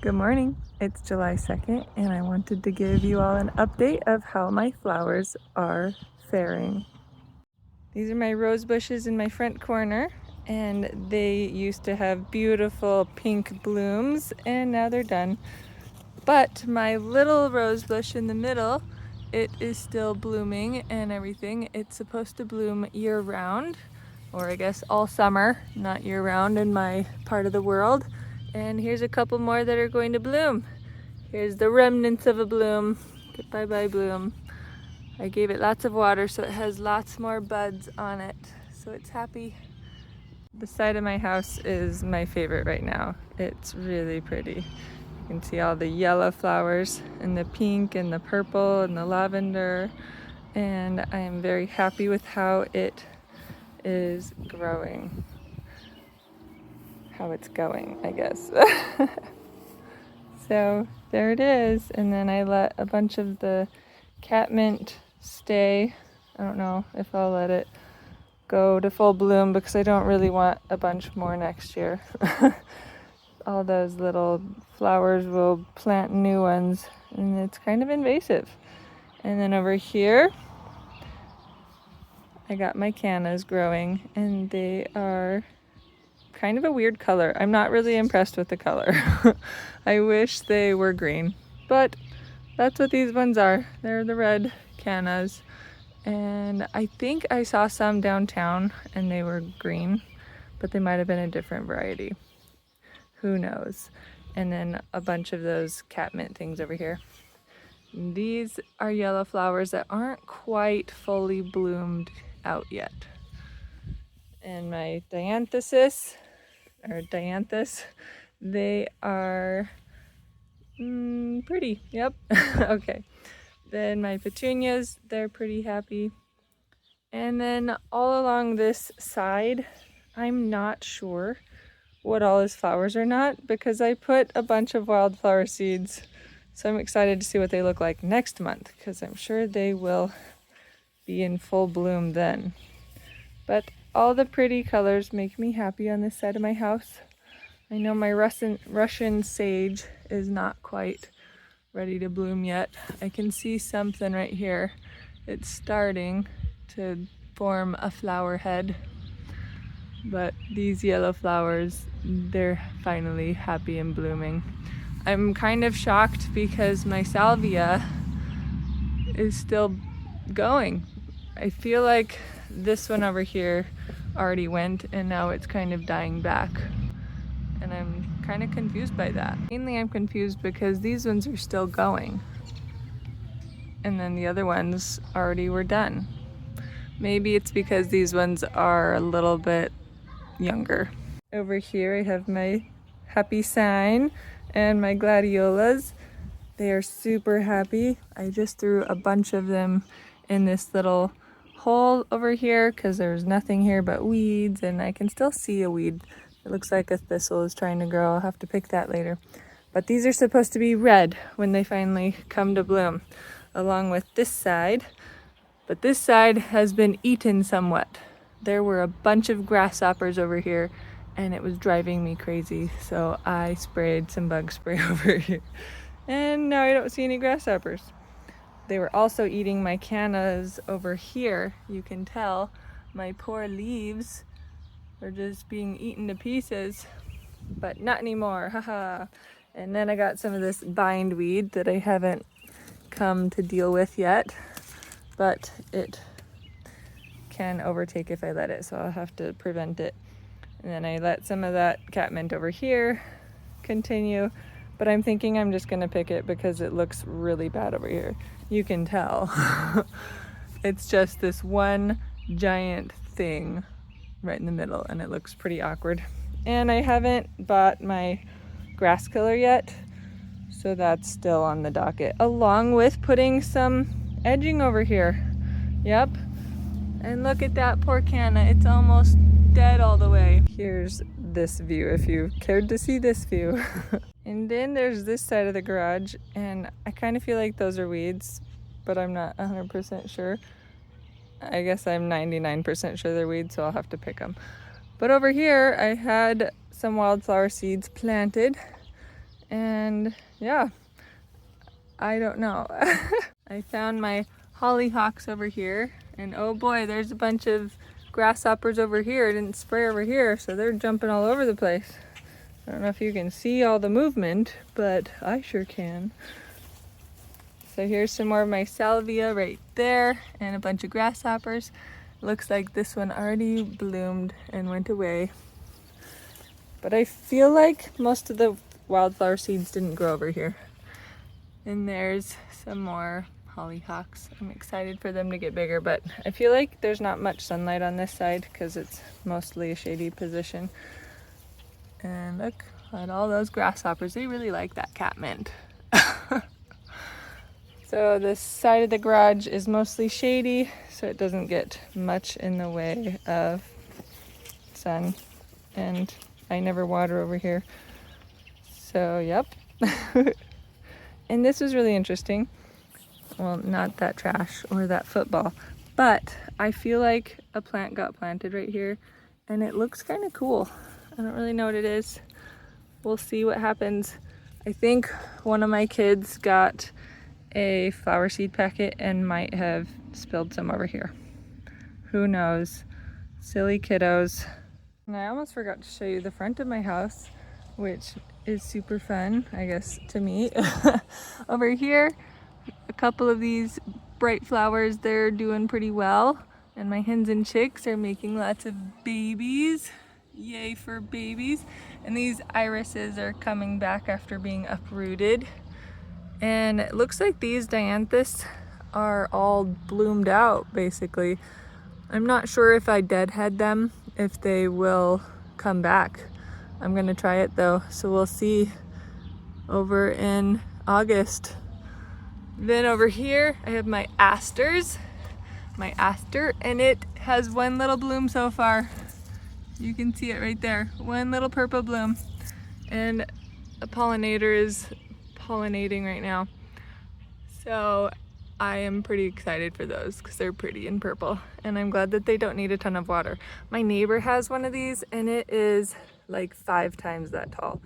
Good morning. It's July 2nd and I wanted to give you all an update of how my flowers are faring. These are my rose bushes in my front corner and they used to have beautiful pink blooms and now they're done. But my little rose bush in the middle, it is still blooming and everything. It's supposed to bloom year round, or I guess all summer, not year round in my part of the world. And here's a couple more that are going to bloom. Here's the remnants of a bloom. Bye bye bloom. I gave it lots of water so it has lots more buds on it. So it's happy. The side of my house is my favorite right now. It's really pretty. You can see all the yellow flowers and the pink and the purple and the lavender. And I am very happy with how it is growing. How it's going, I guess. So there it is. And then I let a bunch of the catmint stay. I don't know if I'll let it go to full bloom because I don't really want a bunch more next year. All those little flowers will plant new ones and it's kind of invasive. And then over here, I got my cannas growing and they are kind of a weird color. I'm not really impressed with the color. I wish they were green, but that's what these ones are. They're the red cannas. And I think I saw some downtown and they were green, but they might have been a different variety. Who knows? And then a bunch of those catmint things over here. These are yellow flowers that aren't quite fully bloomed out yet. And my dianthus, they are pretty. Yep. Okay. Then my petunias, they're pretty happy. And then all along this side, I'm not sure what all is flowers or not because I put a bunch of wildflower seeds. So I'm excited to see what they look like next month because I'm sure they will be in full bloom then. But all the pretty colors make me happy on this side of my house. I know my Russian sage is not quite ready to bloom yet. I can see something right here. It's starting to form a flower head. But these yellow flowers, they're finally happy and blooming. I'm kind of shocked because my salvia is still going. I feel like this one over here already went and now it's kind of dying back. And I'm kind of confused by that. Mainly I'm confused because these ones are still going. And then the other ones already were done. Maybe it's because these ones are a little bit younger. Over here I have my happy sign and my gladiolas. They are super happy. I just threw a bunch of them in this little hole over here because there's nothing here but weeds and I can still see a weed. It looks like a thistle is trying to grow. I'll have to pick that later. But these are supposed to be red when they finally come to bloom, along with this side. But this side has been eaten somewhat. There were a bunch of grasshoppers over here and it was driving me crazy. So I sprayed some bug spray over here. And now I don't see any grasshoppers. They were also eating my cannas over here. You can tell my poor leaves are just being eaten to pieces, but not anymore, haha. And then I got some of this bindweed that I haven't come to deal with yet, but it can overtake if I let it, so I'll have to prevent it. And then I let some of that catmint over here continue, but I'm thinking I'm just gonna pick it because it looks really bad over here. You can tell. It's just this one giant thing right in the middle and it looks pretty awkward. And I haven't bought my grass killer yet, so that's still on the docket, along with putting some edging over here. Yep. And look at that poor canna, it's almost dead all the way. Here's this view if you cared to see this view. And then there's this side of the garage and I kind of feel like those are weeds, but I'm not 100% sure. I guess I'm 99% sure they're weeds, so I'll have to pick them. But over here, I had some wildflower seeds planted And yeah, I don't know. I found my hollyhocks over here, and oh boy, there's a bunch of grasshoppers over here. I didn't spray over here, so they're jumping all over the place. I don't know if you can see all the movement, but I sure can. So here's some more of my salvia right there, and a bunch of grasshoppers. Looks like this one already bloomed and went away. But I feel like most of the wildflower seeds didn't grow over here. And there's some more hollyhocks. I'm excited for them to get bigger, but I feel like there's not much sunlight on this side because it's mostly a shady position. And look at all those grasshoppers. They really like that catmint. So this side of the garage is mostly shady, so it doesn't get much in the way of sun. And I never water over here. So, yep. And this was really interesting. Well, not that trash or that football, but I feel like a plant got planted right here and it looks kind of cool. I don't really know what it is. We'll see what happens. I think one of my kids got a flower seed packet and might have spilled some over here. Who knows? Silly kiddos. And I almost forgot to show you the front of my house, which is super fun, I guess, to me. Over here, a couple of these bright flowers, they're doing pretty well. And my hens and chicks are making lots of babies. Yay for babies. And these irises are coming back after being uprooted. And it looks like these dianthus are all bloomed out, basically. I'm not sure if I deadhead them, if they will come back. I'm gonna try it though, so we'll see over in August. Then over here, I have my asters, my aster, and it has one little bloom so far. You can see it right there, one little purple bloom. And a pollinator is pollinating right now. So I am pretty excited for those because they're pretty and purple, and I'm glad that they don't need a ton of water. My neighbor has one of these and it is like 5 times that tall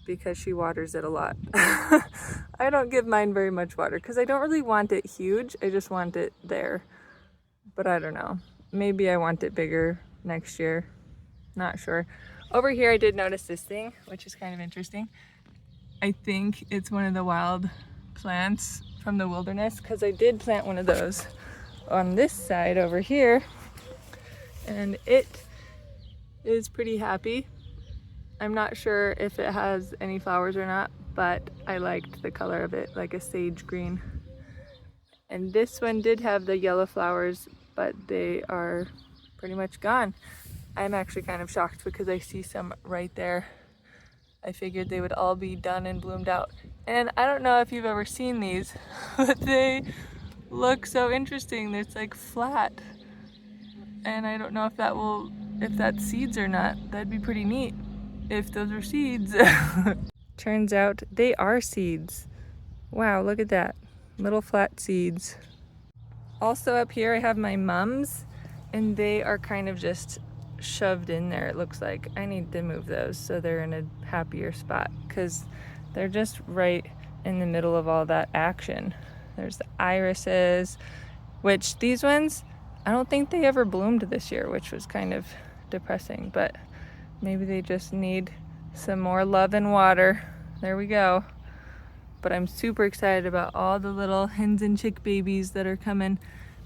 because she waters it a lot. I don't give mine very much water because I don't really want it huge. I just want it there. But I don't know. Maybe I want it bigger next year. Not sure. Over here I did notice this thing, which is kind of interesting. I think it's one of the wild plants from the wilderness because I did plant one of those on this side over here, and it is pretty happy. I'm not sure if it has any flowers or not, but I liked the color of it, like a sage green. And this one did have the yellow flowers, but they are pretty much gone. I'm actually kind of shocked because I see some right there. I figured they would all be done and bloomed out. And I don't know if you've ever seen these, but they look so interesting. It's like flat. And I don't know if that's seeds or not. That'd be pretty neat if those are seeds. Turns out they are seeds. Wow, look at that. Little flat seeds. Also up here I have my mums, and they are kind of just shoved in there, it looks like. I need to move those so they're in a happier spot because they're just right in the middle of all that action. There's the irises, which these ones, I don't think they ever bloomed this year, which was kind of depressing, but maybe they just need some more love and water. There we go. But I'm super excited about all the little hens and chick babies that are coming,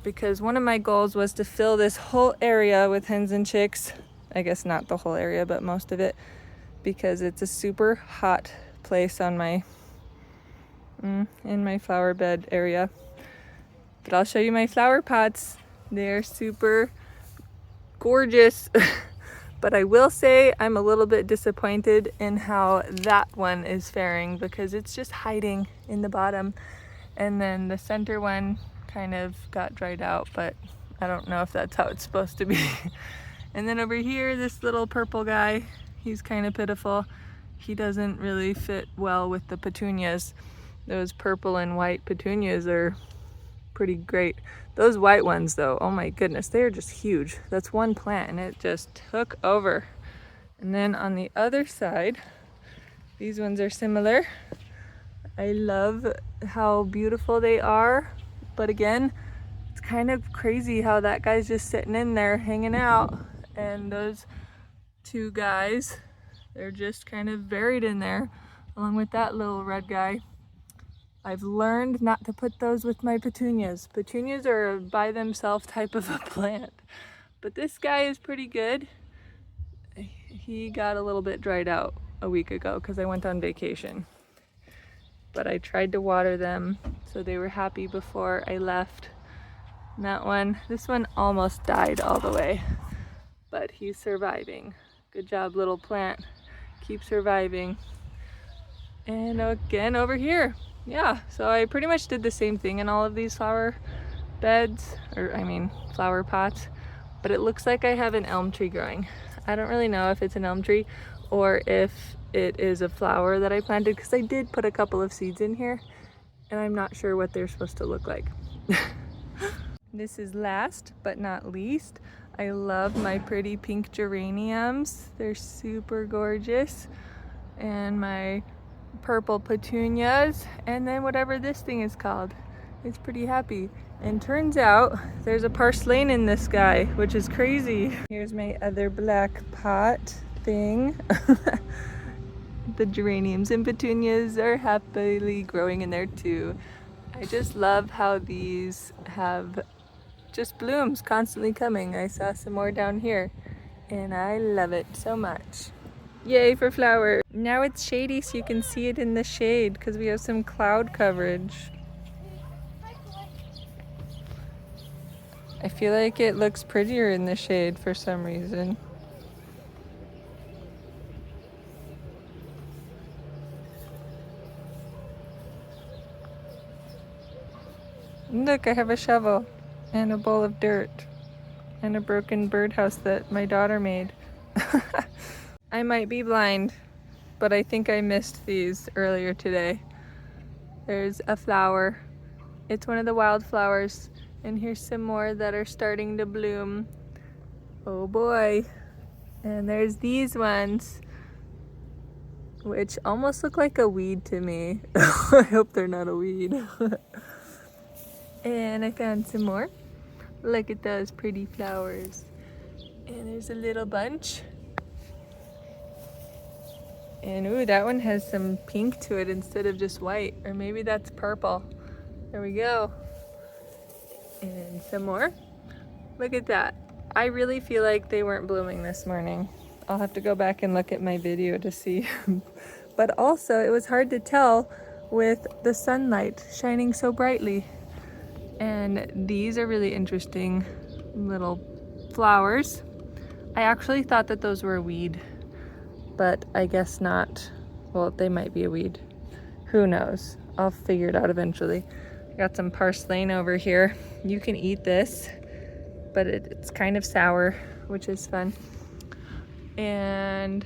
because one of my goals was to fill this whole area with hens and chicks. I guess not the whole area, but most of it, because it's a super hot place on my in my flower bed area. But I'll show you my flower pots. They're super gorgeous. But I will say I'm a little bit disappointed in how that one is faring, because it's just hiding in the bottom. And then the center one kind of got dried out, but I don't know if that's how it's supposed to be. And then over here, this little purple guy, he's kind of pitiful. He doesn't really fit well with the petunias. Those purple and white petunias are pretty great. Those white ones though, oh my goodness, they're just huge. That's one plant and it just took over. And then on the other side, These ones are similar. I love how beautiful they are, but again, it's kind of crazy how that guy's just sitting in there hanging out, and those two guys, they're just kind of buried in there along with that little red guy. I've learned not to put those with my petunias. Petunias are a by themselves type of a plant, but this guy is pretty good. He got a little bit dried out a week ago because I went on vacation, but I tried to water them so they were happy before I left. And that one, this one almost died all the way, but he's surviving. Good job, little plant. Keep surviving. And again over here. Yeah, so I pretty much did the same thing in all of these flower beds, or I mean flower pots, but it looks like I have an elm tree growing. I don't really know if it's an elm tree or if it is a flower that I planted, because I did put a couple of seeds in here and I'm not sure what they're supposed to look like. This is last but not least. I love my pretty pink geraniums. They're super gorgeous. And my purple petunias, and then whatever this thing is called. It's pretty happy. And turns out there's a parslane in this guy, which is crazy. Here's my other black pot thing. The geraniums and petunias are happily growing in there too. I just love how these have just blooms constantly coming. I saw some more down here and I love it so much. Yay for flower. Now it's shady so you can see it in the shade because we have some cloud coverage. I feel like it looks prettier in the shade for some reason. Look, I have a shovel and a bowl of dirt and a broken birdhouse that my daughter made. I might be blind, but I think I missed these earlier today. There's a flower. It's one of the wildflowers. And here's some more that are starting to bloom. Oh boy. And there's these ones, which almost look like a weed to me. I hope they're not a weed. And I found some more. Look at those pretty flowers. And there's a little bunch. And ooh, that one has some pink to it instead of just white. Or maybe that's purple. There we go. And some more. Look at that. I really feel like they weren't blooming this morning. I'll have to go back and look at my video to see. But also, it was hard to tell with the sunlight shining so brightly. And these are really interesting little flowers. I actually thought that those were a weed, but I guess not. Well, they might be a weed. Who knows? I'll figure it out eventually. Got some parslane over here. You can eat this, but it's kind of sour, which is fun. And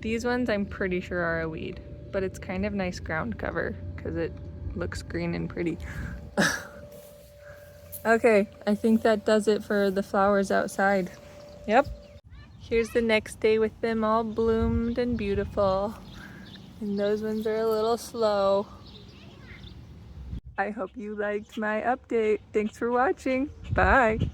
these ones I'm pretty sure are a weed, but it's kind of nice ground cover because it looks green and pretty. Okay, I think that does it for the flowers outside. Yep. Here's the next day with them all bloomed and beautiful. And those ones are a little slow. I hope you liked my update. Thanks for watching. Bye.